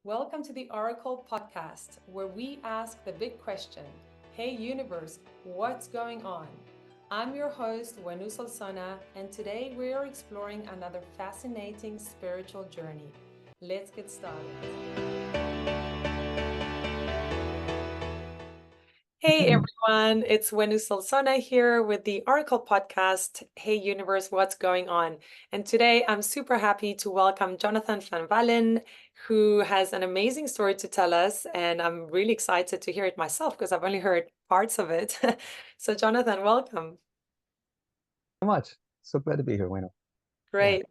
Welcome to the Orykl Podcast, where we ask the big question: Hey universe, what's going on? I'm your host, Huenu Solsona, and today we are exploring another fascinating spiritual journey. Let's get started. Hey everyone, it's Huenu Solsona here with the Orykl Podcast. Hey universe, what's going on? And today I'm super happy to welcome Jonathan Van Valin, who has an amazing story to tell us. And I'm really excited to hear it myself because I've only heard parts of it. So, Jonathan, welcome. So much. So glad to be here, Wayno. Yeah, Great.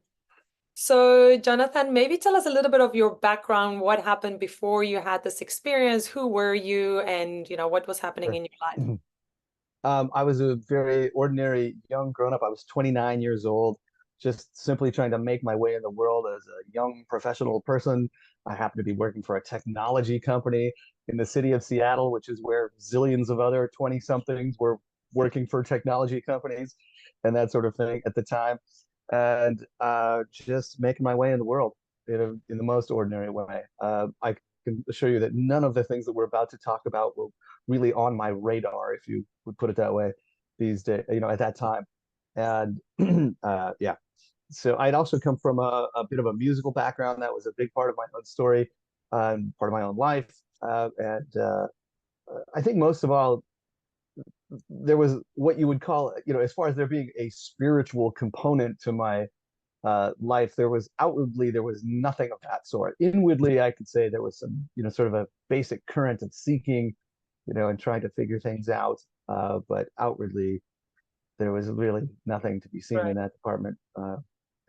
So, Jonathan, maybe tell us a little bit of your background, what happened before you had this experience, who were you, and what was happening sure. in your life? I was a very ordinary young grown-up. I was 29 years old, just simply trying to make my way in the world as a young professional person. I happened to be working for a technology company in the city of Seattle, which is where zillions of other 20-somethings were working for technology companies and that sort of thing at the time. And just making my way in the world in the most ordinary way. I can assure you that none of the things that we're about to talk about were really on my radar, if you would put it that way, these days, at that time. And yeah, so I'd also come from a bit of a musical background. That was a big part of my own story, part of my own life. And I think most of all, there was what you would call, as far as there being a spiritual component to my life, there was nothing of that sort. Inwardly, I could say there was some, sort of a basic current of seeking, and trying to figure things out. But outwardly, there was really nothing to be seen in Right. that department.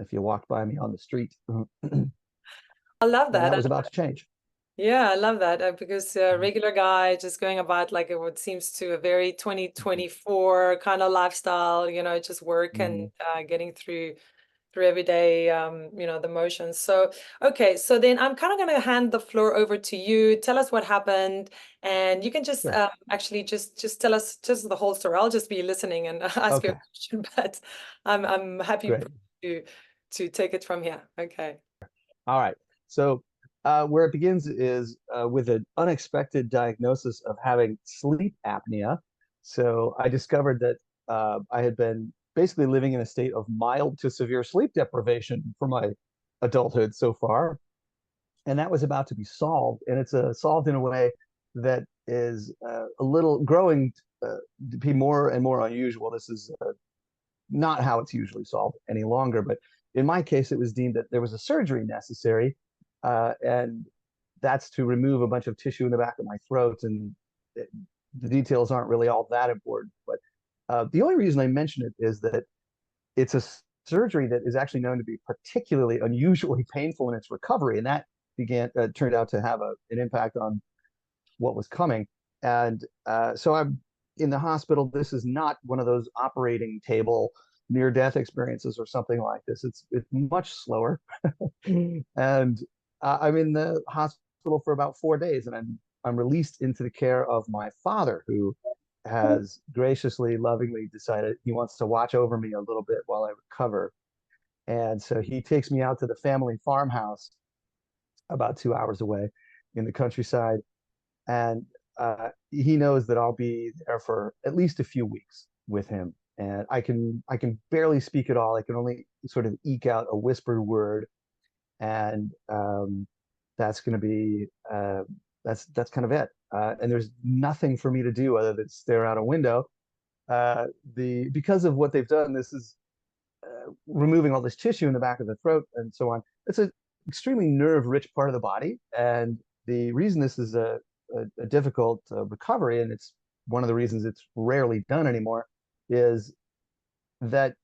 If you walked by me on the street, and I love that. that was about to change. Yeah, I love that because a regular guy just going about like it would seems to a very 2024 kind of lifestyle, just work and Mm, getting through every day, the motions. So, okay, so then I'm kind of going to hand the floor over to you. Tell us what happened, and you can just sure. actually just tell us just the whole story. I'll just be listening and ask you a Okay. question, but I'm happy Great. to take it from here. Okay. All right. So, where it begins is with an unexpected diagnosis of having sleep apnea. So, I discovered that I had been basically living in a state of mild to severe sleep deprivation for my adulthood so far. And that was about to be solved. And it's solved in a way that is a little growing to be more and more unusual. This is not how it's usually solved any longer. But in my case, it was deemed that there was a surgery necessary, and that's to remove a bunch of tissue in the back of my throat. And the details aren't really all that important. But the only reason I mention it is that it's a surgery that is actually known to be particularly unusually painful in its recovery, and that turned out to have an impact on what was coming. And so I'm in the hospital. This is not one of those operating table near death experiences or something like this. It's much slower, and I'm in the hospital for about 4 days, and I'm released into the care of my father, who has graciously, lovingly decided he wants to watch over me a little bit while I recover. And so he takes me out to the family farmhouse about 2 hours away in the countryside, and he knows that I'll be there for at least a few weeks with him. And I can barely speak at all. I can only sort of eke out a whispered word, and that's going to be that's kind of it. And there's nothing for me to do other than stare out a window. The Because of what they've done, this is removing all this tissue in the back of the throat and so on. It's an extremely nerve-rich part of the body, and the reason this is a difficult recovery, and it's one of the reasons it's rarely done anymore, is that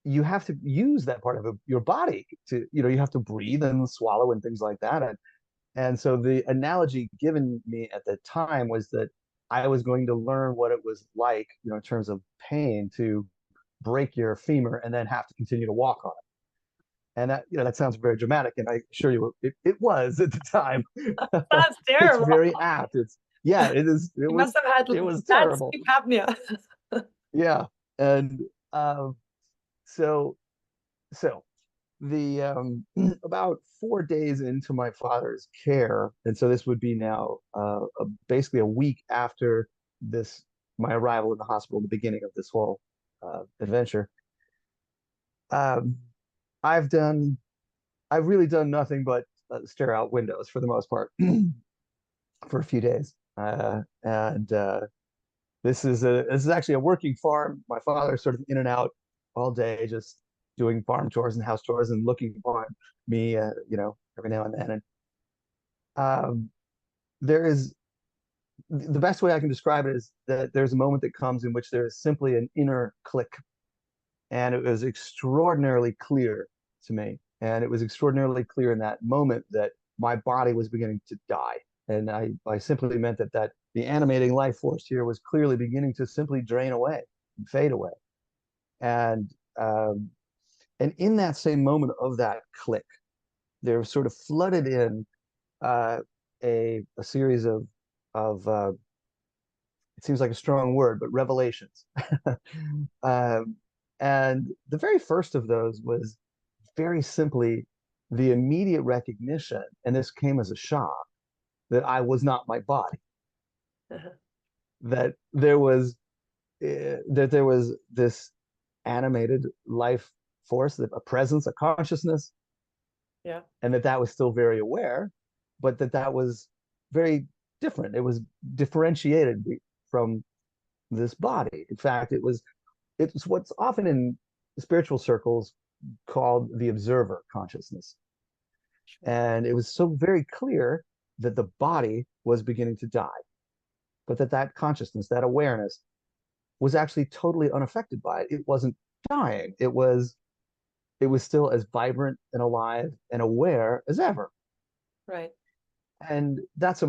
you have to use that part of your body to, you have to breathe and swallow and things like that. And so the analogy given me at the time was that I was going to learn what it was like, in terms of pain, to break your femur and then have to continue to walk on it. And that sounds very dramatic, and I assure you it was at the time. Sounds It's terrible. very apt. Yeah, it is. It You was must have had it was bad terrible. sleep apnea. Yeah, and so so the about 4 days into my father's care, and so this would be now basically a week after this my arrival in the hospital, the beginning of this whole adventure. Um, I've done I've really done nothing but stare out windows for the most part for a few days, and this is actually a working farm. My father's sort of in and out all day, just doing farm chores and house chores and looking upon me, every now and then. And there is the best way I can describe it is that there's a moment that comes in which there is simply an inner click, and it was extraordinarily clear to me. And it was extraordinarily clear in that moment that my body was beginning to die. And I simply meant that the animating life force here was clearly beginning to simply drain away and fade away. And um, and in that same moment of that click, there sort of flooded in uh, a series of it seems like a strong word, but revelations. um, and the very first of those was very simply the immediate recognition, and this came as a shock, that I was not my body. Uh-huh. That there was this animated life force, a presence, a consciousness, Yeah. and that was still very aware, but that was very different. It was differentiated from this body. In fact, it's what's often in spiritual circles called the observer consciousness. Sure. And it was so very clear that the body was beginning to die, but that consciousness, that awareness, was actually totally unaffected by it. It wasn't dying. It was still as vibrant and alive and aware as ever. Right. And that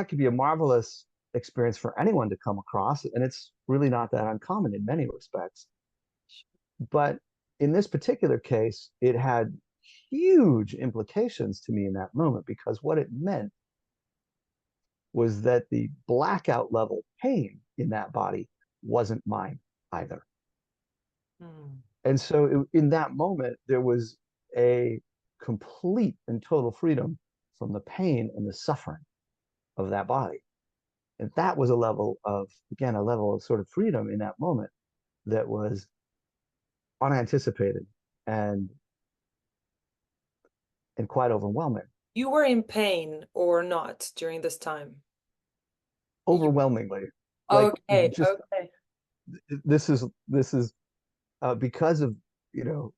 could be a marvelous experience for anyone to come across, and it's really not that uncommon in many respects. But in this particular case, it had huge implications to me in that moment, because what it meant was that the blackout level pain in that body wasn't mine either. Mm. And so in that moment, there was a complete and total freedom from the pain and the suffering of that body. And that was a level of sort of freedom in that moment that was unanticipated and quite overwhelming. You were in pain or not during this time? You... Overwhelmingly, like, Okay, just okay. this is because of, you know,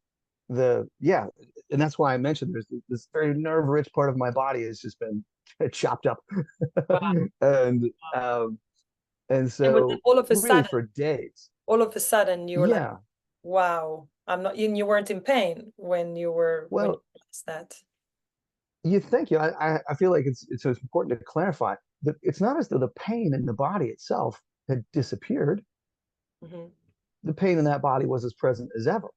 yeah, and that's why I mentioned there's this very nerve-rich part of my body has just been chopped up. Wow. and Wow. um and And was it so really for days. all of a sudden you were like, Yeah, wow, I'm not, you weren't in pain when you well, realized that. you think you I feel like it's important to clarify that it's not as though the pain in the body itself had disappeared. Hmm. The pain in that body was as present as ever,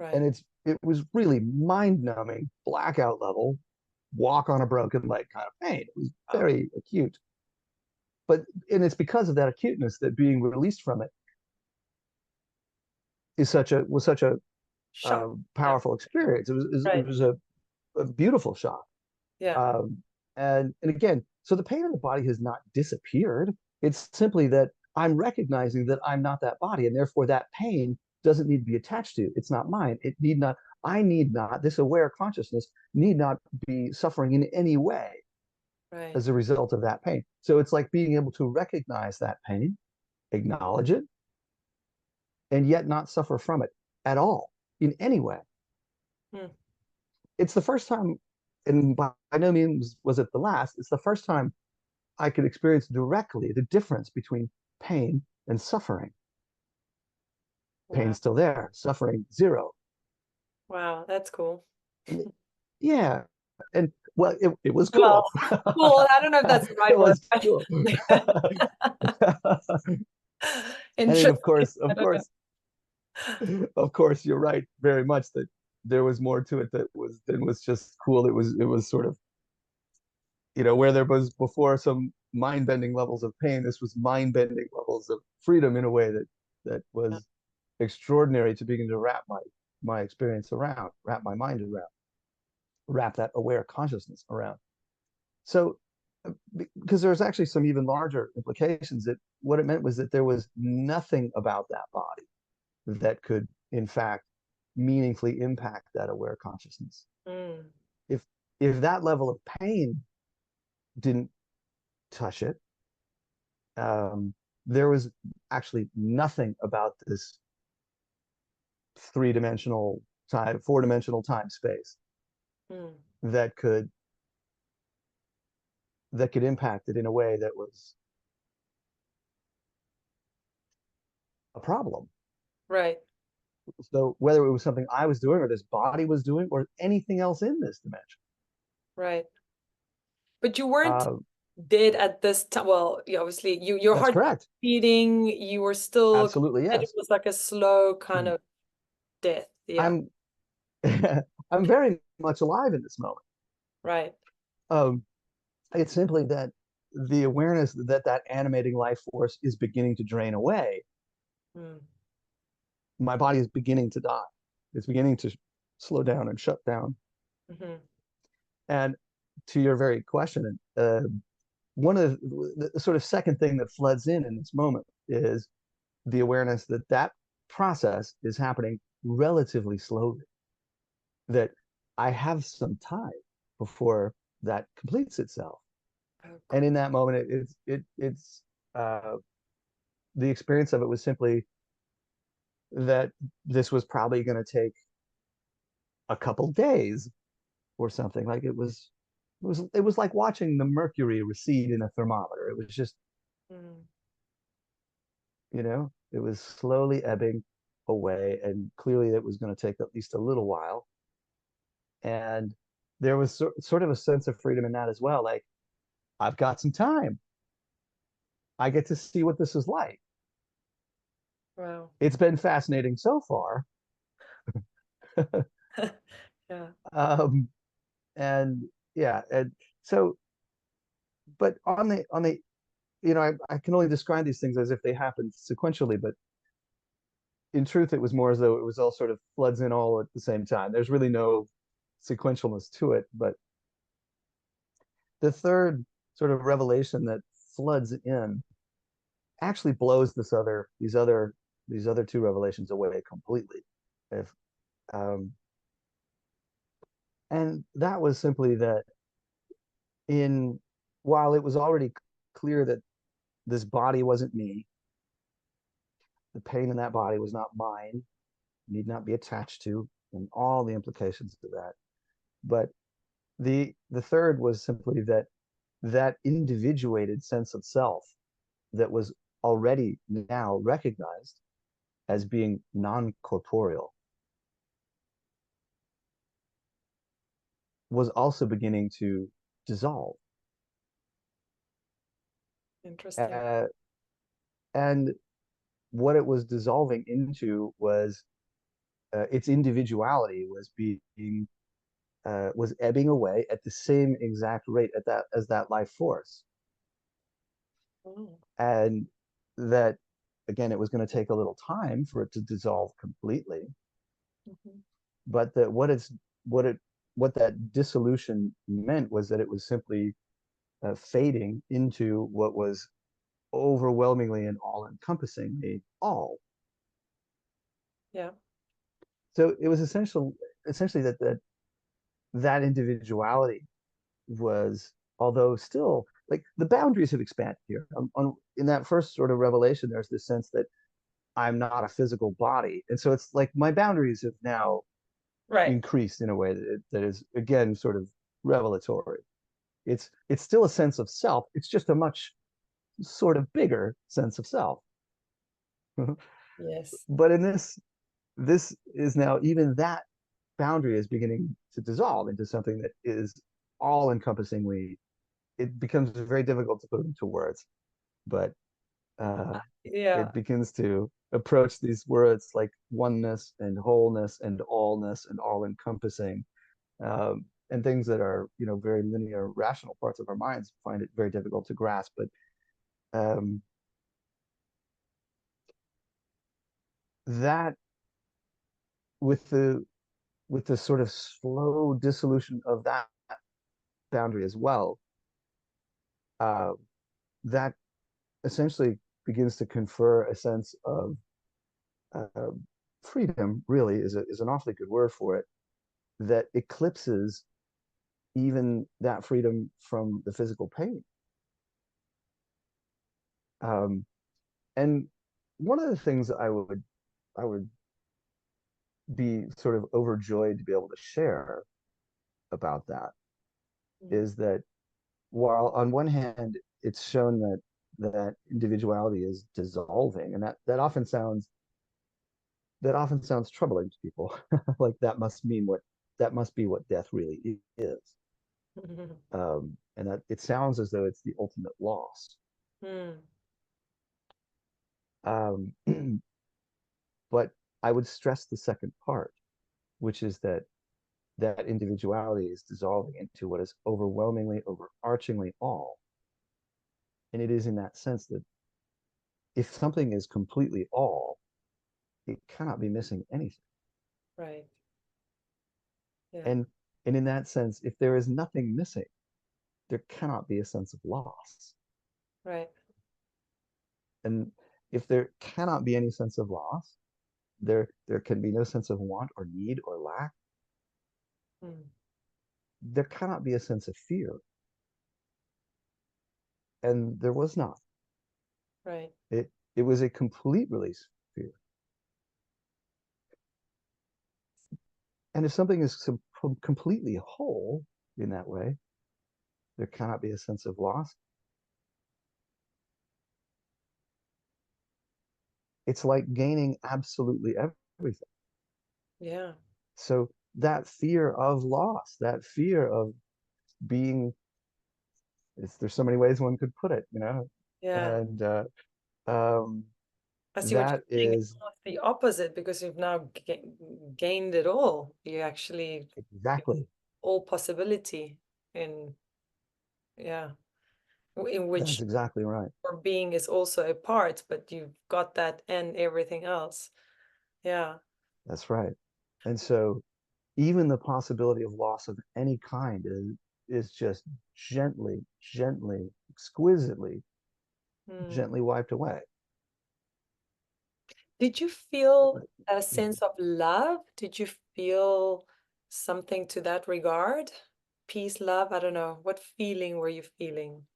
Right. and it was really mind-numbing, blackout level, walk on a broken leg kind of pain. It was Wow. very acute, but and it's because of that acuteness that being released from it was such a Shock. Yeah. powerful experience. It Right. was a beautiful shock. Yeah. Um, and again, so the pain in the body has not disappeared. It's simply that I'm recognizing that I'm not that body, and therefore that pain doesn't need to be attached to. It's not mine. It need not. I need not. This aware consciousness need not be suffering in any way Right. as a result of that pain. So it's like being able to recognize that pain, acknowledge it, and yet not suffer from it at all in any way. Hmm. It's the first time, and by no means was it the last, it's the first time I could experience directly the difference between pain and suffering. Wow. Pain still there, suffering zero. Wow. That's cool. And yeah. And well, it was Well, cool. cool. I don't know if that's the It right word, was cool. And then interesting. I don't know. of course, you're right very much that there was more to it than was just cool. It was sort of, where there was before some mind-bending levels of pain, this was mind-bending levels of freedom in a way that Yeah. was extraordinary to begin to wrap my my experience around, wrap my mind around, wrap that aware consciousness around. So, because there's actually some even larger implications, that what it meant was that there was nothing about that body that could, in fact, meaningfully impact that aware consciousness. Mm. If if that level of pain didn't touch it, there was actually nothing about this three-dimensional time, four-dimensional time space Mm. that could impact it in a way that was a problem. Right. So whether it was something I was doing or this body was doing or anything else in this dimension. Right. But you weren't Uh, dead at this time. Well, obviously your that's heart was correct. beating, you were still, Absolutely, and it yes. was like a slow kind of death. Yeah. I'm I'm very much alive in this moment. Right. Um, it's simply that the awareness that that animating life force is beginning to drain away. Mm. My body is beginning to die. It's beginning to slow down and shut down. Mm-hmm. And to your very question, one of the sort of second thing that floods in this moment is the awareness that that process is happening relatively slowly, that I have some time before that completes itself. Oh, And in cool. that moment, it's uh, the experience of it was simply that this was probably going to take a couple days or something. Like it was like watching the mercury recede in a thermometer. It was just, Mm. it was slowly ebbing away, and clearly it was going to take at least a little while. And there was sort of a sense of freedom in that as well. Like, I've got some time. I get to see what this is like. Wow. It's been fascinating so far. Yeah. um, and yeah, and so, but on the I can only describe these things as if they happened sequentially, but in truth, it was more as though it was all sort of floods in all at the same time. There's really no sequentialness to it. But the third sort of revelation that floods in actually blows these other two revelations away completely. If and that was simply that, in while it was already clear that this body wasn't me, the pain in that body was not mine, need not be attached to, and all the implications of that. But the third was simply that that individuated sense of self that was already now recognized as being non-corporeal was also beginning to dissolve. Interesting. Uh, and what it was dissolving into was its individuality was ebbing away at the same exact rate at that as that life force. Oh. And that, again, it was going to take a little time for it to dissolve completely, Mhm. but that what it what that dissolution meant was that it was simply fading into what was overwhelmingly and all-encompassingly all. Yeah. So it was essentially that individuality was, although still, like, the boundaries have expanded here. In that first sort of revelation, there's this sense that I'm not a physical body, and so it's like my boundaries have now Right. increased in a way that is, again, sort of revelatory. It's still a sense of self. It's just a much sort of bigger sense of self. Yes. But in this is now, even that boundary is beginning to dissolve into something that is all encompassingly. It becomes very difficult to put into words, but Yeah. it begins to approach these words like oneness and wholeness and allness and all encompassing, and things that are, very linear, rational parts of our minds find it very difficult to grasp. But um, that with the sort of slow dissolution of that boundary as well, uh, that essentially begins to confer a sense of uh, freedom. Really, is an awfully good word for it. That eclipses even that freedom from the physical pain. Um, and one of the things I would be sort of overjoyed to be able to share about that Mm. is that while on one hand it's shown that individuality is dissolving, and that often sounds troubling to people. Like that must be what death really is. And that it sounds as though it's the ultimate loss. Mm. um, but I would stress the second part, which is that individuality is dissolving into what is overwhelmingly, overarchingly all. And it is in that sense that if something is completely all, it cannot be missing anything. Right. Yeah. And in that sense, if there is nothing missing, there cannot be a sense of loss. Right. And if there cannot be any sense of loss, there can be no sense of want or need or lack. Mm. There cannot be a sense of fear. And there was not. Right. It was a complete release of fear. And if something is completely whole in that way, there cannot be a sense of loss. It's like gaining absolutely everything. Yeah. So that fear of loss, that fear of being, there's so many ways one could put it, Yeah. and um, I see what that you're saying. It's is almost the opposite because you've now gained it all. You actually you exactly, all possibility in, yeah, in that's which exactly right. your being is also a part, but you've got that and everything else. Yeah. That's right. And so even the possibility of loss of any kind is just gently, gently, exquisitely, Hmm. gently wiped away. Did you feel a Yeah. sense of love? Did you feel something to that regard? Peace, love? I don't know. What feeling were you feeling?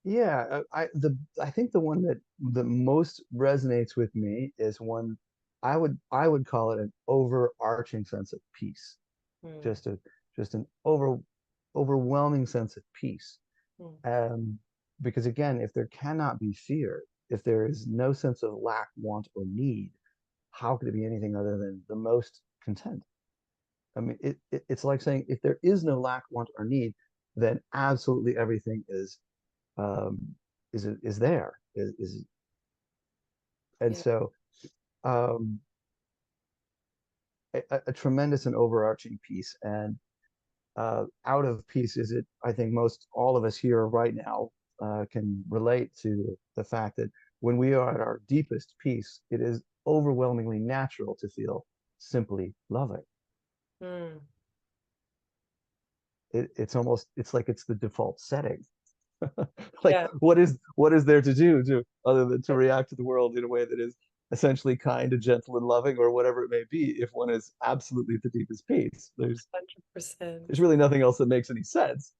Yeah, I think the one that most resonates with me is one I would call it an overarching sense of peace. Hmm. Just a just an overwhelming sense of peace. Hmm. Um, because again, if there cannot be fear, if there is no sense of lack, want, or need, how could it be anything other than the most content? I mean, it's like saying if there is no lack, want, or need, then absolutely everything um, is there. And Yeah. so um, a tremendous and overarching piece. And out of peace is it, I think most all of us here right now can relate to the fact that when we are at our deepest peace, it is overwhelmingly natural to feel simply loving. Hmm. It's like it's the default setting. Like Yeah. what is there to do to other than to react to the world in a way that is essentially kind and gentle and loving, or whatever it may be, if one is absolutely at the deepest peace. There's 100%. really nothing else that makes any sense.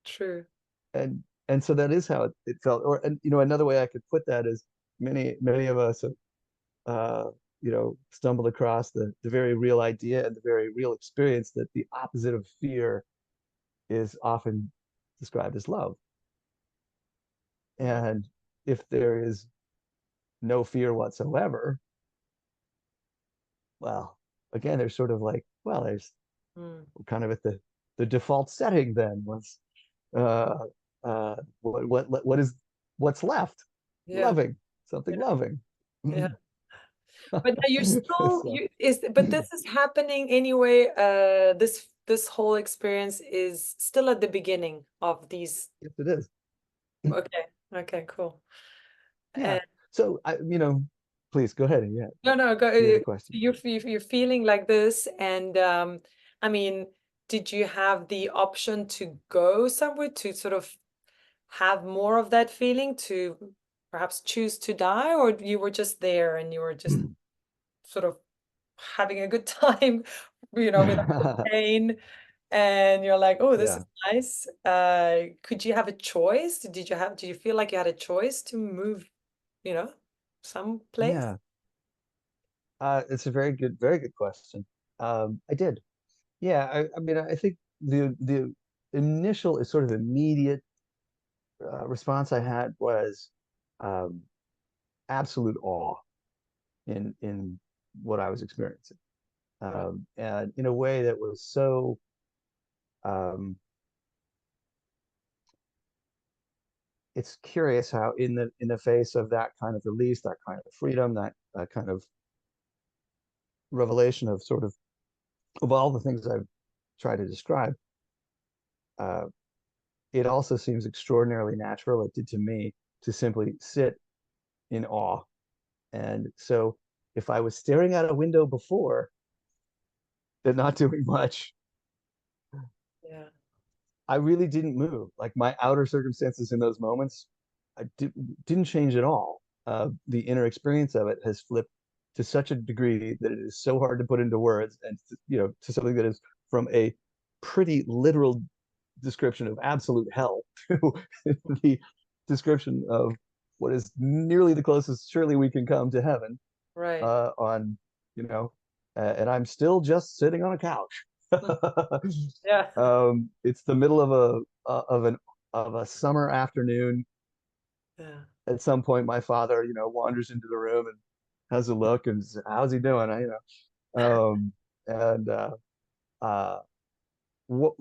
True. And so that is how it felt. Or, and another way I could put that is many of us have uh stumbled across the very real idea and the very real experience that the opposite of fear is often described as love. Hmm. And if there is no fear whatsoever, well, again, there's sort of like, well, there's Hmm. we're kind of at the default setting then. Uh, what's left? Yeah. Loving, something Yeah. loving. Yeah. But now you're still So, but this is happening anyway. This whole experience is still at the beginning of these. yes, it is. Okay. Okay, cool. Yeah. And So please go ahead. Yeah, No, go. you had a question. You're feeling like this, and I mean, did you have the option to go somewhere to sort of have more of that feeling, to perhaps choose to die, or you were just there and you were just sort of having a good time, without the pain, and you're like, oh, this is Yeah, nice. Could you have a choice? Did you feel like you had a choice to move, you know, someplace? yeah. It's a very good question. I did. Yeah, I mean, I think the initial, sort of immediate response I had was um, absolute awe in what I was experiencing, Right. and in a way that was so um, it's curious how in the face of that kind of release, that kind of freedom, that kind of revelation of all the things I've tried to describe, uh, it also seems extraordinarily natural. It did to me to simply sit in awe. And so if I was staring out a window before and not doing much, Yeah. I really didn't move. Like my outer circumstances in those moments, didn't change at all. The inner experience of it has flipped to such a degree that it is so hard to put into words, and to something that is from a pretty literal description of absolute hell to the description of what is nearly the closest surely we can come to heaven, Right. on, and I'm still just sitting on a couch. Mm. Yeah. It's the middle of a summer afternoon. Yeah. At some point, my father, wanders into the room and has a look and says, "How's he doing?" And uh, what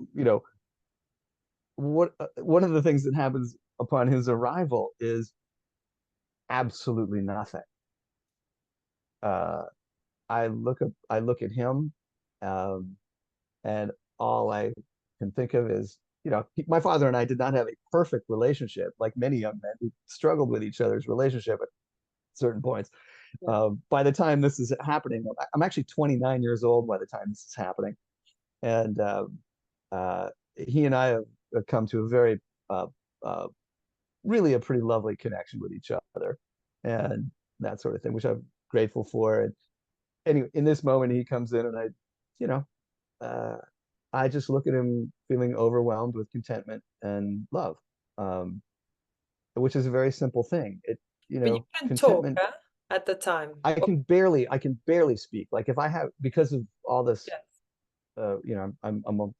one of the things that happens upon his arrival is absolutely nothing. Uh, I look at him, um, and all I can think of is, my father and I did not have a perfect relationship, like many young men who struggled with each other's relationship at certain points. Yeah. By the time this is happening, I'm actually 29 years old by the time this is happening, and uh, he and I have come to a very, uh, uh, really a pretty lovely connection with each other, and that sort of thing, which I'm grateful for. And anyway, in this moment, he comes in, and you know, uh, I just look at him feeling overwhelmed with contentment and love, um, which is a very simple thing. But you couldn't talk, Contentment. huh, at the time. I can barely speak. Like if I have, because of all this, Yes. I'm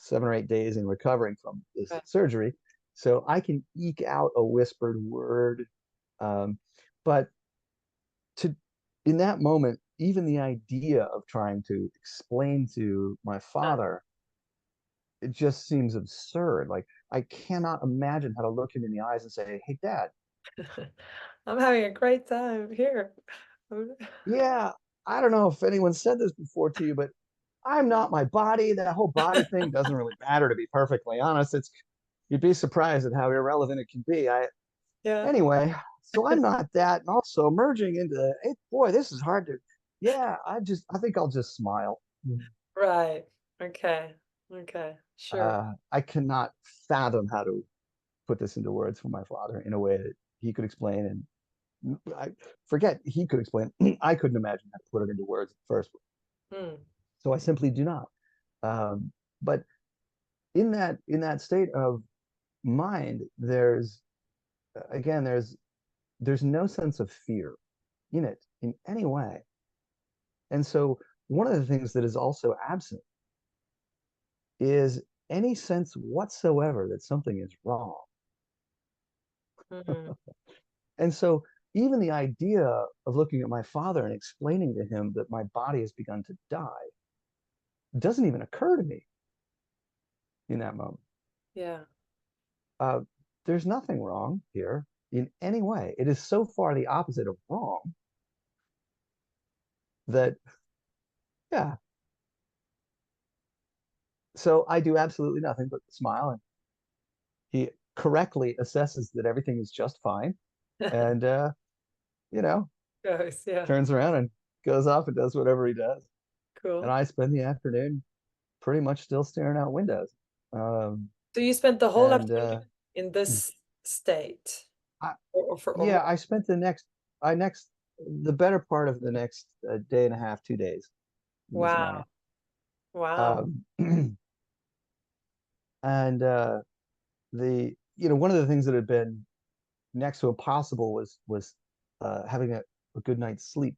7 or 8 days in recovering from this Right. surgery, so I can eke out a whispered word. Um, but to in that moment, even the idea of trying to explain to my father, it just seems absurd. Like I cannot imagine how to look him in the eyes and say, "Hey, Dad, I'm having a great time here. yeah, I don't know if anyone said this before to you, but I'm not my body. That whole body thing doesn't really matter, to be perfectly honest. You'd be surprised at how irrelevant it can be. Yeah. Anyway, so I'm not that, and also merging into, hey, boy, this is hard to. Yeah, I think I'll just smile. Right. Okay. Okay. Sure. I cannot fathom how to put this into words for my father in a way that he could explain, and I forget he could explain. I couldn't imagine how to put it into words first, Hmm. so I simply do not. But in that state of mind, there's no sense of fear in it in any way. And so one of the things that is also absent is any sense whatsoever that something is wrong. Mhm. And so even the idea of looking at my father and explaining to him that my body has begun to die doesn't even occur to me in that moment. Yeah. Uh, there's nothing wrong here in any way. It is so far the opposite of wrong that, yeah. So I do absolutely nothing but smile, and he correctly assesses that everything is just fine. And, you know, goes. Yeah. turns around and goes off and does whatever he does. And Cool. I spend the afternoon pretty much still staring out windows. Um, So you spent the whole and afternoon in this state, I, or more? yeah, I spent I next, the better part of the next day and a half, 2 days in this Wow. manner. Wow. Um, and one of the things that had been next to impossible was having a good night's sleep.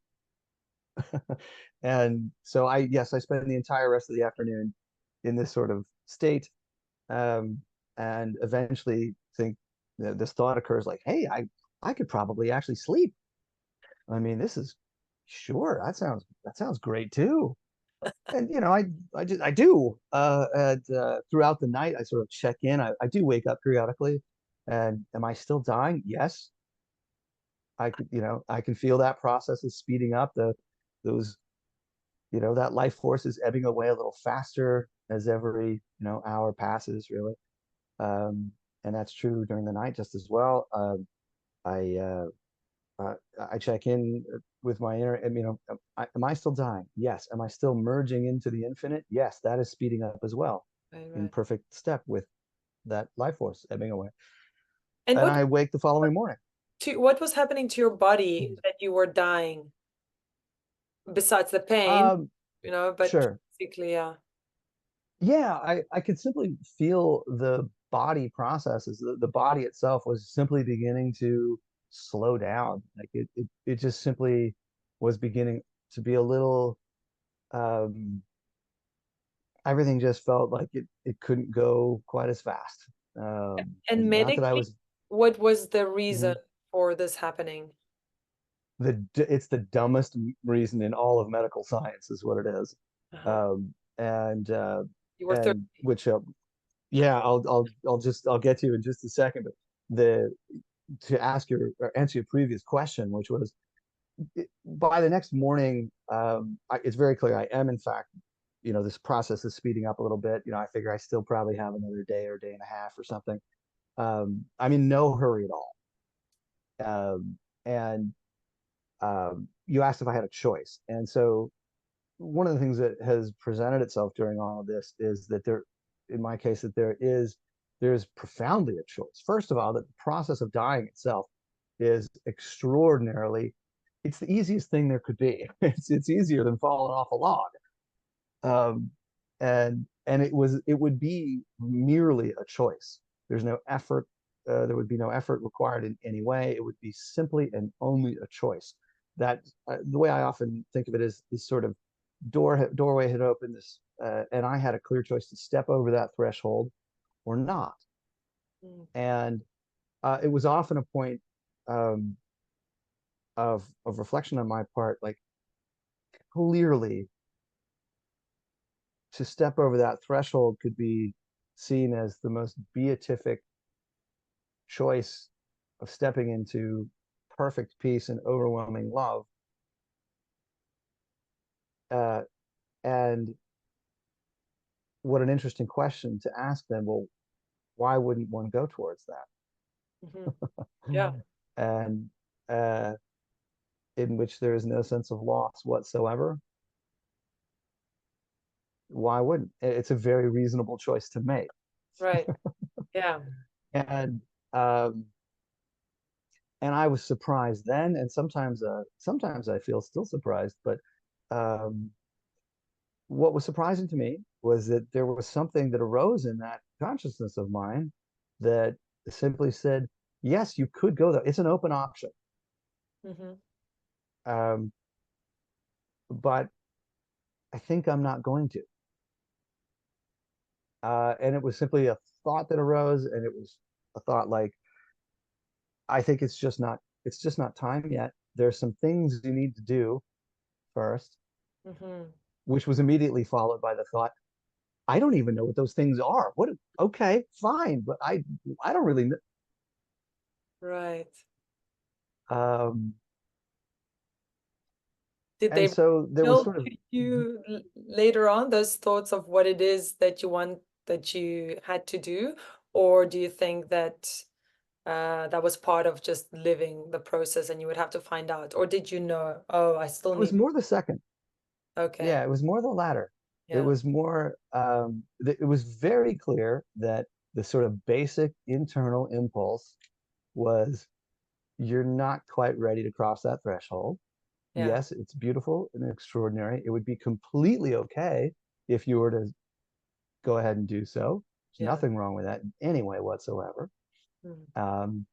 And so I spent the entire rest of the afternoon in this sort of state, um, and eventually think this thought occurs like, hey, I could probably actually sleep. I mean, this is sure that sounds great too. And I do. And throughout the night, I sort of check in. I do wake up periodically, and am I still dying? Yes, I can feel that process is speeding up. Those that life force is ebbing away a little faster as every hour passes, really. Um, and that's true during the night just as well. I uh, I check in with my inner, am I still dying? Yes. Am I still merging into the infinite? Yes, that is speeding up as well, Right, in right. perfect step with that life force ebbing away. And And I wake the following morning. what was happening to your body that you were dying besides the pain, Um, but sure. basically, yeah. Yeah, I could simply feel the body processes. The body itself was simply beginning to slow down. Like it just simply was beginning to be a little, um, everything just felt like it couldn't go quite as fast. And Not that I medically, was what was the reason Mhm. for this happening? It's the dumbest reason in all of medical science is what it is. Uh-huh. Um, and You were 30. which yeah, I'll get to you in just a second, but the to ask your or answer your previous question, which was by the next morning, it's very clear I am in fact, this process is speeding up a little bit. I figure I still probably have another day or day and a half or something. I'm in no hurry at all. And You asked if I had a choice, and so one of the things that has presented itself during all of this is that in my case, that there's profoundly a choice. First of all, that the process of dying itself is extraordinarily, it's the easiest thing there could be. It's easier than falling off a log. Um, and it would be merely a choice. There's no effort. There would be no effort required in any way. It would be simply and only a choice. That the way I often think of it is this sort of doorway had opened this, and I had a clear choice to step over that threshold or not. Mm. And it was often a point, um, of reflection on my part, like clearly to step over that threshold could be seen as the most beatific choice of stepping into perfect peace and overwhelming love. Uh, and what an interesting question to ask then. Well, why wouldn't one go towards that? Mhm. Yeah, And uh, in which there is no sense of loss whatsoever. Why wouldn't? It's a very reasonable choice to make. right. Yeah. And um, and I was surprised then, and sometimes I feel still surprised. But um, what was surprising to me was that there was something that arose in that consciousness of mine that simply said, "Yes, you could go there. It's an open option." Hmm. Um, but I think I'm not going to. And it was simply a thought that arose, and it was a thought like, I think it's just not time yet. There's some things you need to do first, Hmm. which was immediately followed by the thought, I don't even know what those things are. What? Okay, fine, but I don't really know. Right. Um, Did and they so there was build sort of, to you later on those thoughts of what it is that you want that you had to do, or do you think that that was part of just living the process and you would have to find out? Or did you know, oh, I still It was need, more the second. okay, Yeah, it was more the latter. It yeah, was more, it was very clear that the sort of basic internal impulse was you're not quite ready to cross that threshold. yeah, Yes, it's beautiful and extraordinary. It would be completely okay if you were to go ahead and do so. There's yeah. nothing wrong with that in any way whatsoever. Mm, Um,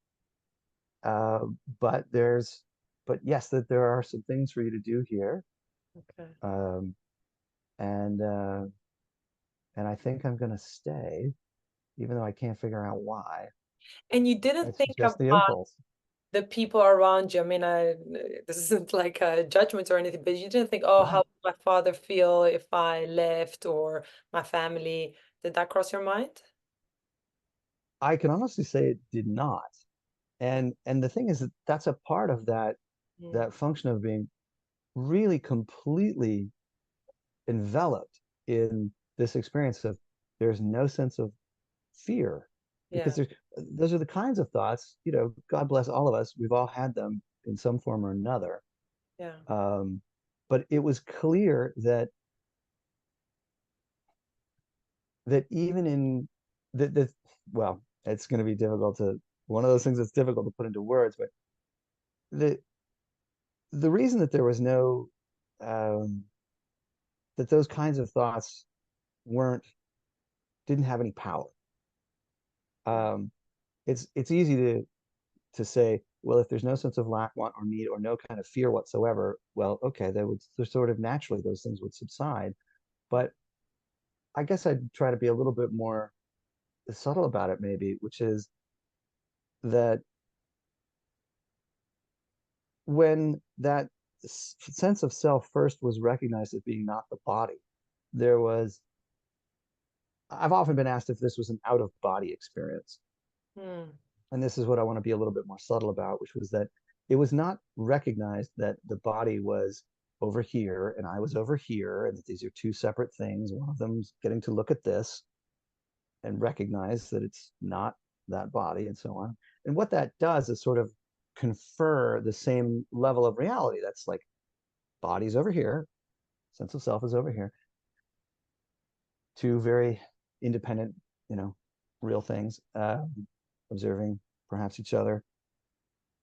uh, but there's, but yes, that there are some things for you to do here. okay. Um, and and I think I'm going to stay, even though I can't figure out why. And you didn't It's think just about the impulse. the people around you. I mean, this isn't like a judgment or anything, but you didn't think, oh, how Right. would my father feel if I left or my family? Did that cross your mind? I can honestly say it did not. And the thing is that that's a part of Mm, that function of being really completely enveloped in this experience of there's no sense of fear because yeah, those are the kinds of thoughts, God bless all of us, we've all had them in some form or another. yeah, um, but it was clear that even in that well, it's going to be difficult to one of those things that's difficult to put into words, but the the reason that there was no um, that those kinds of thoughts weren't didn't have any power. mm, um, it's easy to say, well, if there's no sense of lack, want, or need, or no kind of fear whatsoever, well, okay, they're sort of naturally those things would subside. But I guess I'd try to be a little bit more subtle about it, maybe, which is that when that sense of self first was recognized as being not the body, there was, I've often been asked if this was an out of body experience. mm, And this is what I want to be a little bit more subtle about, which was that it was not recognized that the body was over here and I was over here, and that these are two separate things. One of them's getting to look at this and recognize that it's not that body, and so on. And what that does is sort of confer the same level of reality. That's like body's over here, sense of self is over here, two very independent, you know, real things, observing perhaps each other.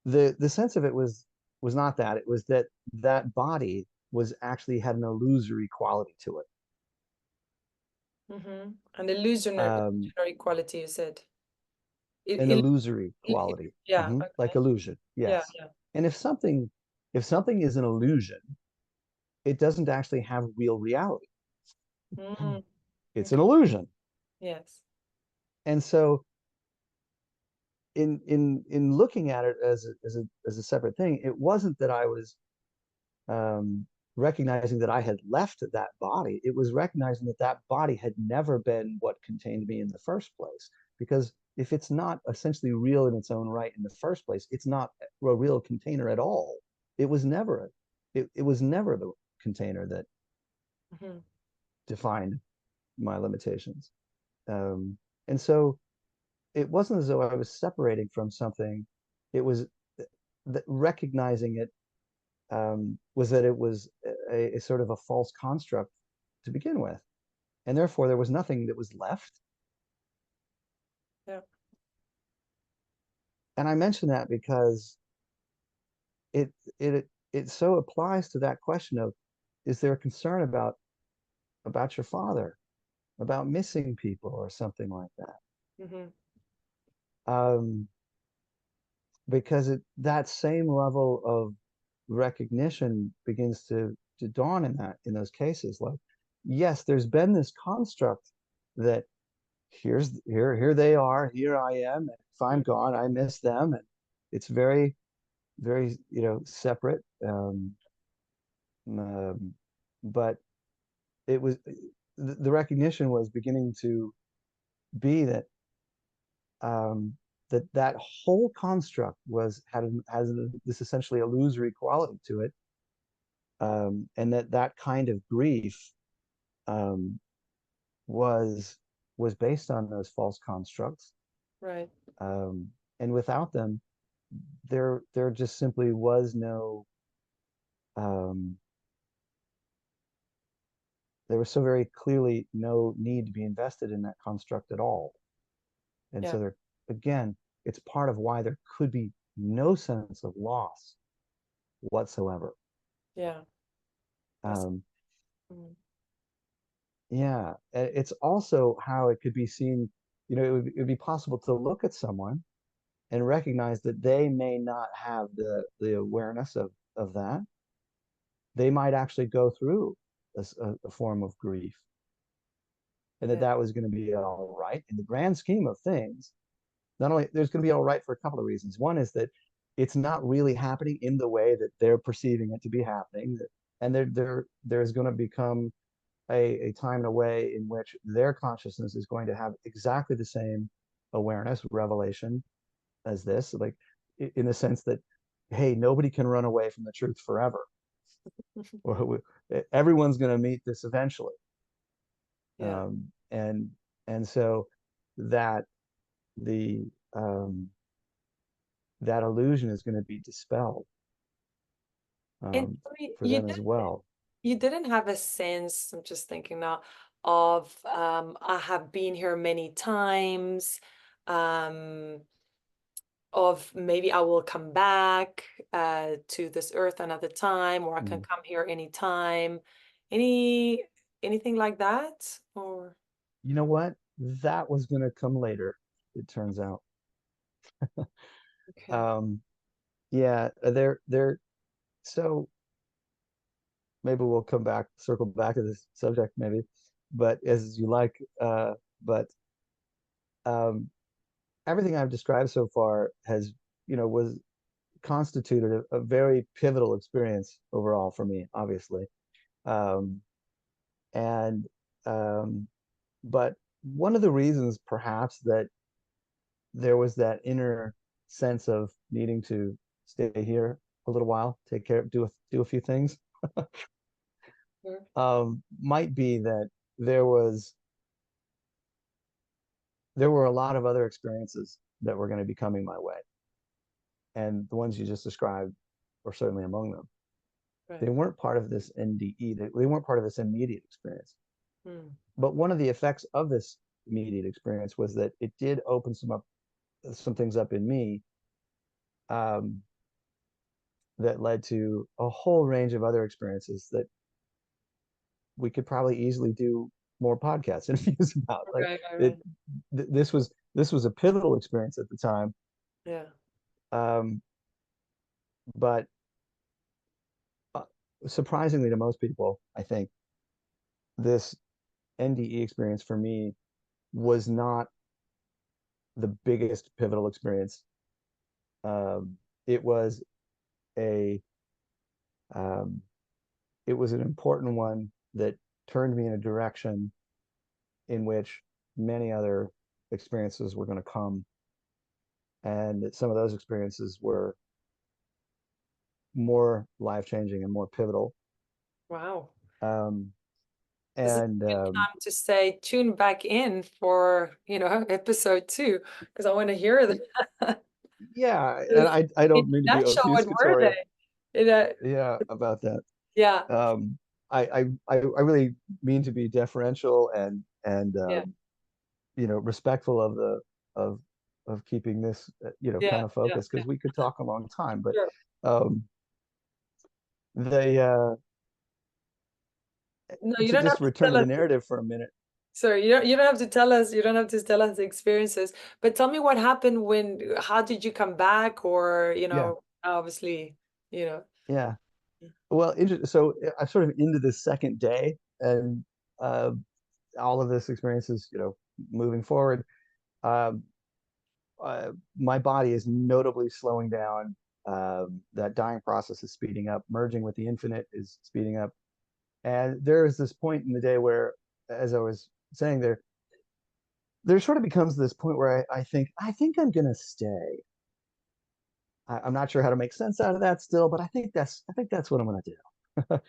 The sense of it was not that. It was that that body was actually had an illusory quality to it. mm-hmm. An illusionary, um illusionary quality, you said. an Il illusory il quality. yeah, Like okay. illusion, Yeah, yes. yeah. And if something is an illusion, it doesn't actually have real reality. Mm, It's an okay. illusion. Yes. And so in looking at it as a separate thing, it wasn't that I was um, recognizing that I had left that body. It was recognizing that that body had never been what contained me in the first place. Because if it's not essentially real in its own right in the first place, it's not a real container at all. It was never it was never the container that Mm-hmm. defined my limitations. Um, and so it wasn't as though I was separating from something. It was that recognizing it was that it was a sort of a false construct to begin with, and therefore there was nothing that was left. Yeah. And I mention that because it it so applies to that question of, is there a concern about your father, about missing people or something like that? Mm-hmm. um, because that same level of recognition begins to dawn in those cases. Like, yes, there's been this construct that here they are, here I am, and if I'm gone I miss them, and it's very, very, separate. Um, but it was the recognition was beginning to be that that whole construct has this essentially illusory quality to it, and that kind of grief um, was was based on those false constructs. Right. Um, And without them, there just simply was no um, there was so very clearly no need to be invested in that construct at all. And Yeah. so there, again, it's part of why there could be no sense of loss whatsoever. Yeah. That's, Um, mm, yeah, it's also how it could be seen. It would be possible to look at someone and recognize that they may not have the awareness of that. They might actually go through a form of grief, and that yeah. that was going to be all right in the grand scheme of things. Not only there's going to be all right for a couple of reasons. One is that it's not really happening in the way that they're perceiving it to be happening, and there's going to become a time and a way in which their consciousness is going to have exactly the same awareness, revelation as this, like in the sense that, hey, nobody can run away from the truth forever, or everyone's going to meet this eventually. Yeah. And so that the that illusion is going to be dispelled And for them as well. you didn't have a sense, I'm just thinking now, of I have been here many times, um, of maybe I will come back to this earth another time, or I can Mm. come here anytime. Any anything like that? Or You know what? That was going to come later, it turns out. okay. Um, yeah, they're so maybe we'll come back, circle back to this subject maybe, but as you like. But um, everything I've described so far has, was constituted a very pivotal experience overall for me, obviously. Um, and but one of the reasons perhaps that there was that inner sense of needing to stay here a little while, take care, do a few things, Sure. might be that there was there were a lot of other experiences that were going to be coming my way, and the ones you just described were certainly among them. They Right. weren't part of this NDE. They weren't part of this immediate experience. Hmm. But one of the effects of this immediate experience was that it did open some things up in me, um, that led to a whole range of other experiences that we could probably easily do more podcast interviews about. Like Right, right, it, right. this was a pivotal experience at the time, Yeah. um, but uh, surprisingly to most people, I think this NDE experience for me was not the biggest pivotal experience. It was a um, it was an important one that turned me in a direction in which many other experiences were going to come, and some of those experiences were more life changing and more pivotal. Wow. Um, This is and a good time to say tune back in for, episode 2, because I want to hear that. Yeah, and I In don't mean to a be nutshell, what were obfuscatory, they? In a, yeah, about that. yeah, I really mean to be deferential and yeah, respectful of the of of keeping this yeah, kind of yeah, focus, yeah, because we could talk a long time, but sure. um, they No, you to don't have just to return tell to the us. narrative for a minute. Sorry, you don't have to tell us. You don't have to tell us the experiences. But tell me what happened when. How did you come back? Or Yeah, obviously, you know. yeah. Well, so I'm sort of into this second day, and uh, all of this experience is, moving forward. Um, my body is notably slowing down. That dying process is speeding up. Merging with the infinite is speeding up. And there is this point in the day where, as I was saying, there sort of becomes this point where I think I'm gonna stay. I'm not sure how to make sense out of that still, but I think that's what I'm gonna do.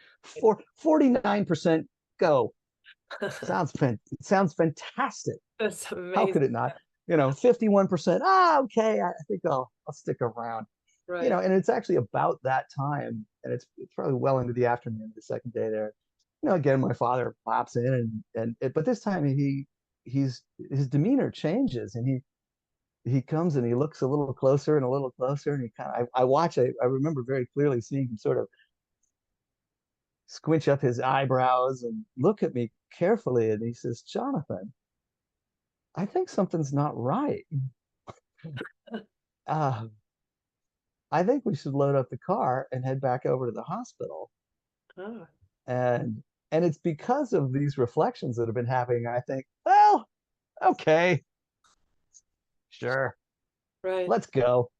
49% go. It sounds fantastic. That's How amazing. could it not? 51%. Okay, I think I'll stick around. Right. And it's actually about that time, and it's probably well into the afternoon of the second day there. Again, my father pops in, but this time his demeanor changes, and he comes and he looks a little closer and a little closer, and he kind of I remember very clearly seeing him sort of squinch up his eyebrows and look at me carefully, and he says, "Jonathan, I think something's not right. Uh, I think we should load up the car and head back over to the hospital." Oh, And it's because of these reflections that have been happening, I think, well, okay, sure, right. let's go.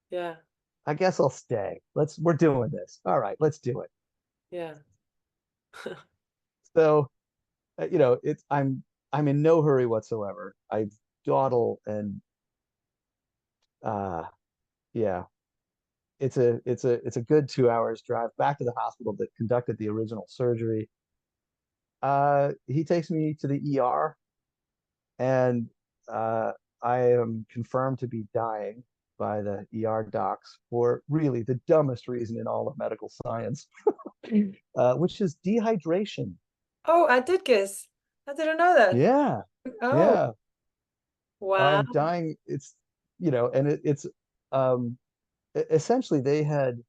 Yeah. I guess I'll stay. We're doing this. All right, let's do it. Yeah. So, it's I'm in no hurry whatsoever. I dawdle and uh yeah, it's a good 2 hours drive back to the hospital that conducted the original surgery. He takes me to the ER, and uh, I am confirmed to be dying by the ER docs for really the dumbest reason in all of medical science, which is dehydration. Oh, I did guess. I didn't know that. Yeah, Oh, yeah. wow. I'm dying. And it's um, essentially they had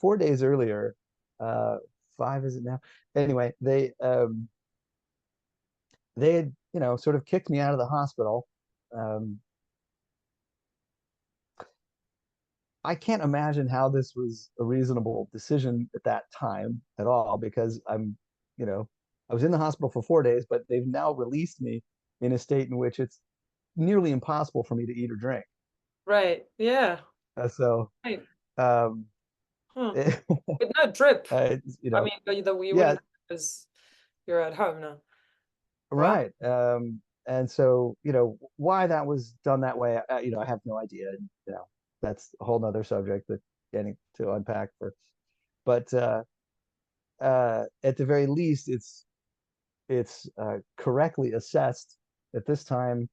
4 days earlier, uh, five is it now? Anyway, they had sort of kicked me out of the hospital. Um, I can't imagine how this was a reasonable decision at that time at all, because you know, I was in the hospital for 4 days, but they've now released me in a state in which it's nearly impossible for me to eat or drink. Right. Yeah. So, Right. um, Huh. it, With no drip. you I know, mean, but you yeah, wouldn't because you're at home now. Wow. right. And so, why that was done that way, I have no idea. That's a whole nother subject that getting to unpack but at the very least, it's correctly assessed at this time,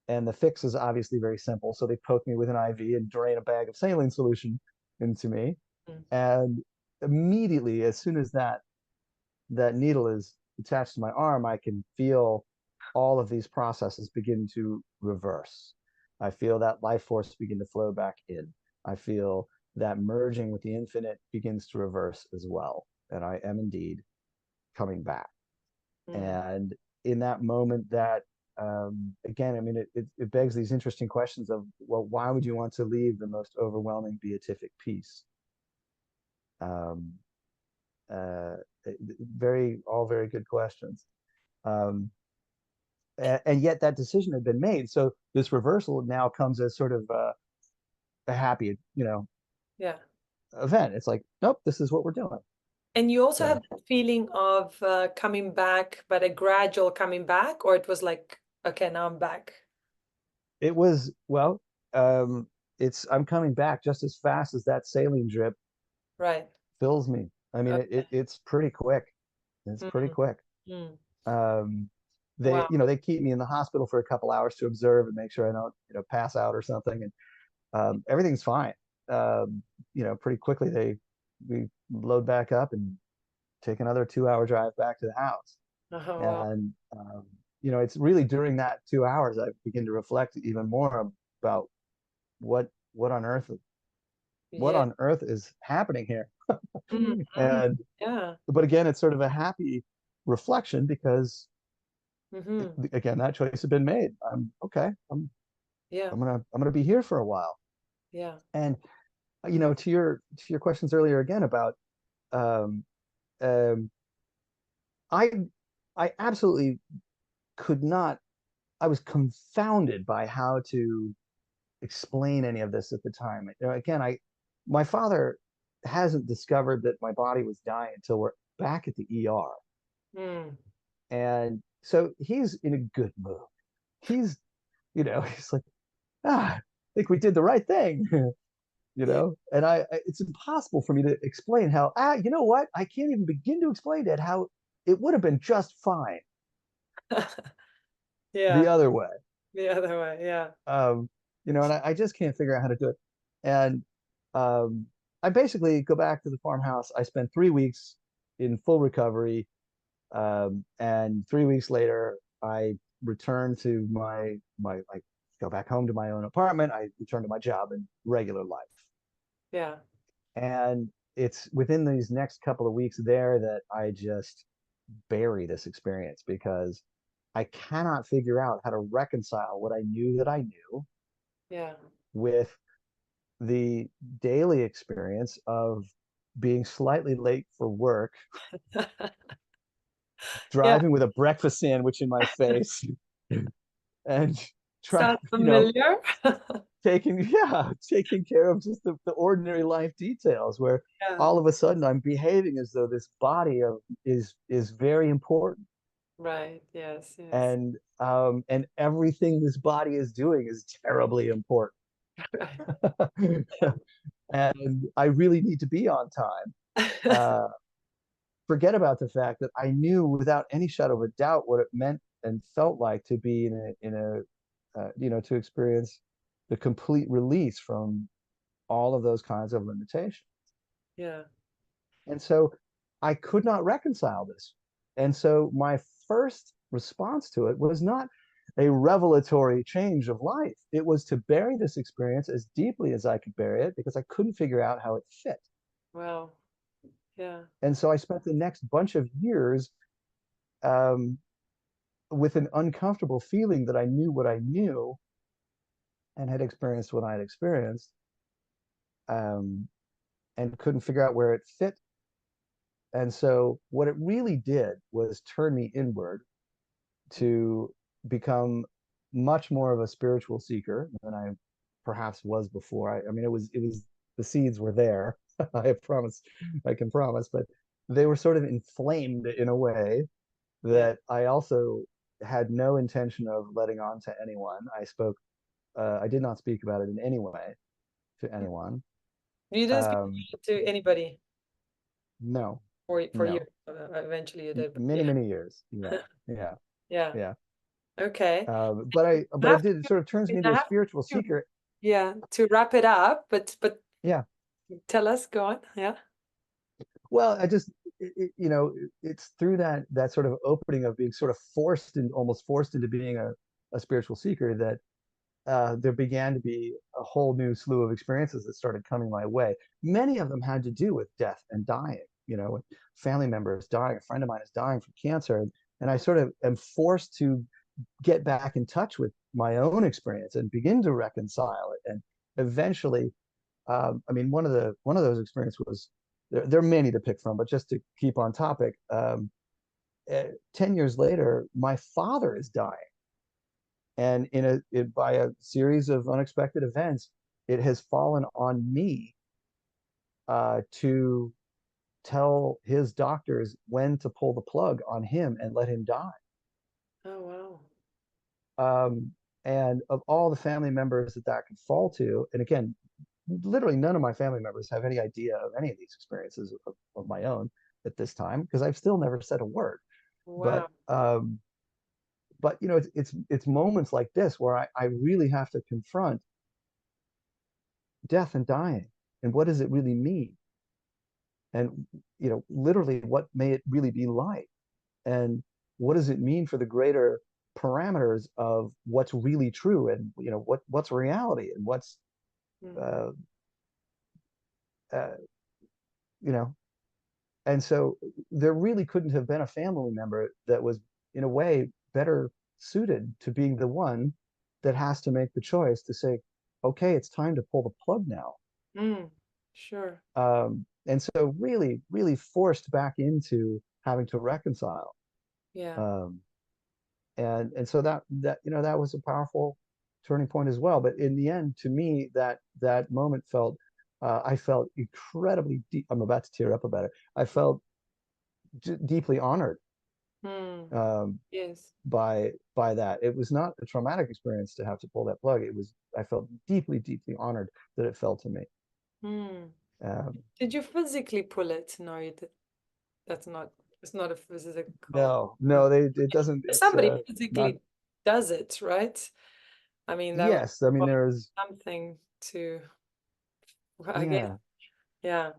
and the fix is obviously very simple. So they poke me with an IV and drain a bag of saline solution into me, Mm. and immediately, as soon as that needle is attached to my arm, I can feel all of these processes begin to reverse. I feel that life force begin to flow back in. I feel that merging with the infinite begins to reverse as well. And I am indeed coming back. Mm. And in that moment, that again, I mean, it begs these interesting questions of, well, why would you want to leave the most overwhelming beatific peace? Um, uh, all very good questions. Um, and yet that decision had been made. So this reversal now comes as sort of a happy, Yeah. event. It's like, nope, this is what we're doing. And you also have So that feeling of coming back, but a gradual coming back, or it was like, okay, now I'm back. it was, well, um, I'm coming back just as fast as that saline drip Right. fills me. I mean, Okay. it's pretty quick. It's pretty Mm. quick. Mm. Um, Wow. they keep me in the hospital for a couple hours to observe and make sure I don't, pass out or something. And everything's fine. Pretty quickly we load back up and take another 2 hour drive back to the house. Oh, wow. And it's really during that 2 hours I begin to reflect even more about what what on earth what Yeah. on earth is happening here. Mm, mm. And Yeah. but again, it's sort of a happy reflection because Hmm. again, that choice had been made. I'm okay. Yeah. I'm gonna be here for a while. Yeah. And to your questions earlier again about um, um, I I absolutely could not. I was confounded by how to explain any of this at the time. Again, my father hasn't discovered that my body was dying until we're back at the ER, Mm. and so he's in a good mood. He's he's like, I think we did the right thing. Yeah. And it's impossible for me to explain how, you know what, I can't even begin to explain it, how it would have been just fine Yeah. the other way. the other way. Yeah. You know, and I just can't figure out how to do it. And um, I basically go back to the farmhouse. I spend 3 weeks in full recovery, and 3 weeks later, I return to my like go back home to my own apartment. I return to my job and regular life. Yeah. And it's within these next couple of weeks there that I just bury this experience because I cannot figure out how to reconcile what I knew that I knew Yeah. with the daily experience of being slightly late for work, Yeah. driving with a breakfast sandwich in my face, and try, Sounds familiar. taking care of just the ordinary life details where Yeah. all of a sudden I'm behaving as though this body is very important Right. Yes. Yes. and everything this body is doing is terribly important. And I really need to be on time. Uh, Forget about the fact that I knew without any shadow of a doubt what it meant and felt like to be to experience the complete release from all of those kinds of limitations. Yeah. And so I could not reconcile this. And so my first response to it was not a revelatory change of life. It was to bury this experience as deeply as I could bury it because I couldn't figure out how it fit. Wow. Yeah. And so I spent the next bunch of years um, with an uncomfortable feeling that I knew what I knew and had experienced what I had experienced, um, and couldn't figure out where it fit. And so what it really did was turn me inward to become much more of a spiritual seeker than I perhaps was before. I mean, it was the seeds were there. I promise, I can promise, but they were sort of inflamed in a way Yeah. that I also had no intention of letting on to anyone. I did not speak about it in any way to anyone. You didn't speak Um, to anybody no, for you. no, Eventually you did, but many, yeah. many years. Yeah, yeah, Yeah. yeah. Okay. But I I have did, it sort of turns me I into a have spiritual to, seeker. yeah, to wrap it up, but Yeah. tell us, go on. Yeah. Well, it's through that sort of opening of being sort of almost forced into being a spiritual seeker that there began to be a whole new slew of experiences that started coming my way. Many of them had to do with death and dying, with family members dying. A friend of mine is dying from cancer. And I sort of am forced to get back in touch with my own experience and begin to reconcile it. And eventually, I mean, one of those experiences was there are many to pick from, but just to keep on topic, 10 years later, my father is dying. And by a series of unexpected events, it has fallen on me to tell his doctors when to pull the plug on him and let him die. Oh, wow. Um, and of all the family members that could fall to, and again, literally none of my family members have any idea of any of these experiences of my own at this time because I've still never said a word. But Wow. it's moments like this where I really have to confront death and dying and what does it really mean, and literally what may it really be like, and what does it mean for the greater parameters of what's really true, and what's reality, and what's Mm. uh, uh, you know and so there really couldn't have been a family member that was in a way better suited to being the one that has to make the choice to say, okay, it's time to pull the plug now. Mm. Sure. And so really, really forced back into having to reconcile. Yeah. Um, and so that was a powerful turning point as well. But in the end, to me, that moment I felt incredibly deep. I'm about to tear up about it. I felt deeply honored Mm. um, Yes. by that. It was not a traumatic experience to have to pull that plug. I felt deeply, deeply honored that it fell to me. Mm. Um, Did you physically pull it? No, you did. That's not, it's not a physical. no, no, it doesn't. It's Somebody not. physically does it, right? I mean, that was Yes, I mean there's something to, again, yeah, yeah.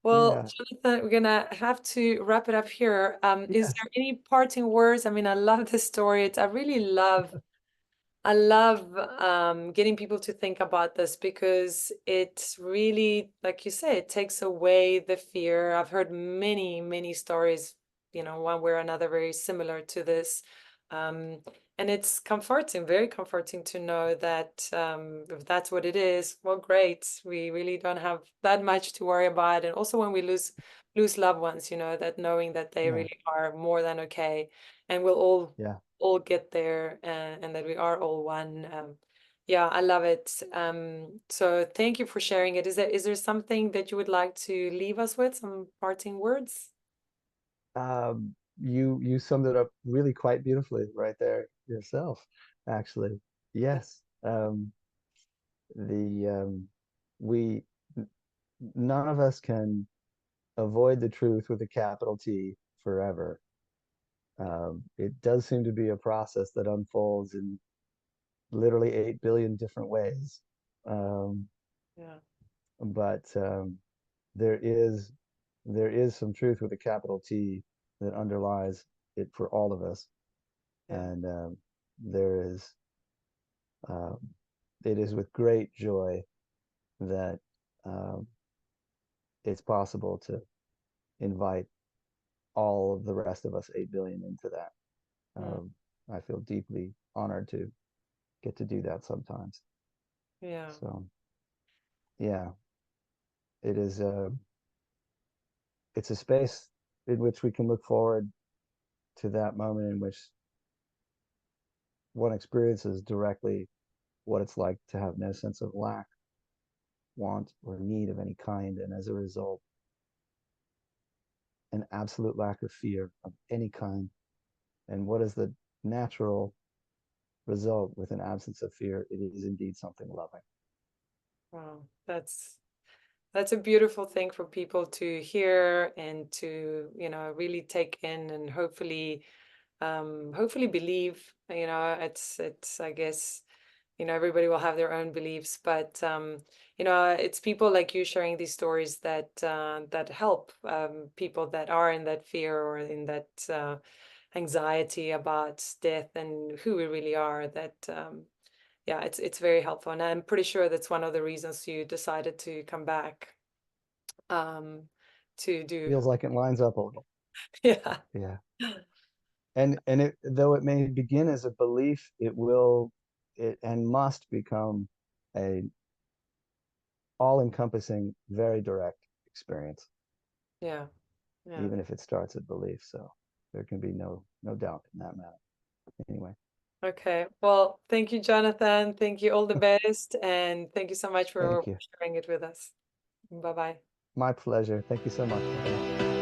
Well, yeah, Jonathan, we're gonna have to wrap it up here. Is yes, there any parting words? I mean, I love this story. I really love getting people to think about this because it really, like you say, it takes away the fear. I've heard many, many stories, one way or another, very similar to this. Um, and it's comforting, very comforting to know that if that's what it is, well, great. We really don't have that much to worry about. And also when we lose loved ones, that knowing that they yeah, really are more than okay, and we'll all get there, and that we are all one. Yeah, I love it. So thank you for sharing it. Is there something that you would like to leave us with, some parting words? you summed it up really quite beautifully right there yourself, actually. Yes. The we none of us can avoid the truth with a capital T forever. It does seem to be a process that unfolds in literally 8 billion different ways. Um, Yeah, but there is there is some truth with a capital T that underlies it for all of us, yeah, and there is um, it is with great joy that um, it's possible to invite all of the rest of us 8 billion into that. mm, Um, I feel deeply honored to get to do that sometimes. yeah, So yeah, it is it's a space in which we can look forward to that moment in which one experiences directly what it's like to have no sense of lack, want, or need of any kind, and as a result, an absolute lack of fear of any kind. And what is the natural result with an absence of fear? It is indeed something loving. wow, that's a beautiful thing for people to hear and to really take in, and hopefully believe. It's I guess everybody will have their own beliefs, but it's people like you sharing these stories that help people that are in that fear or in that anxiety about death and who we really are. That yeah, it's very helpful, and I'm pretty sure that's one of the reasons you decided to come back um, to do. Feels like it lines up a little. Yeah, Yeah. And though it may begin as a belief, it and must become a all-encompassing, very direct experience, yeah, yeah. even if it starts at belief. So there can be no doubt in that matter. Anyway, Okay. Well, thank you, Jonathan. Thank you. All the best. And thank you so much for thank you. sharing it with us. Bye bye. My pleasure. Thank you so much. Bye-bye.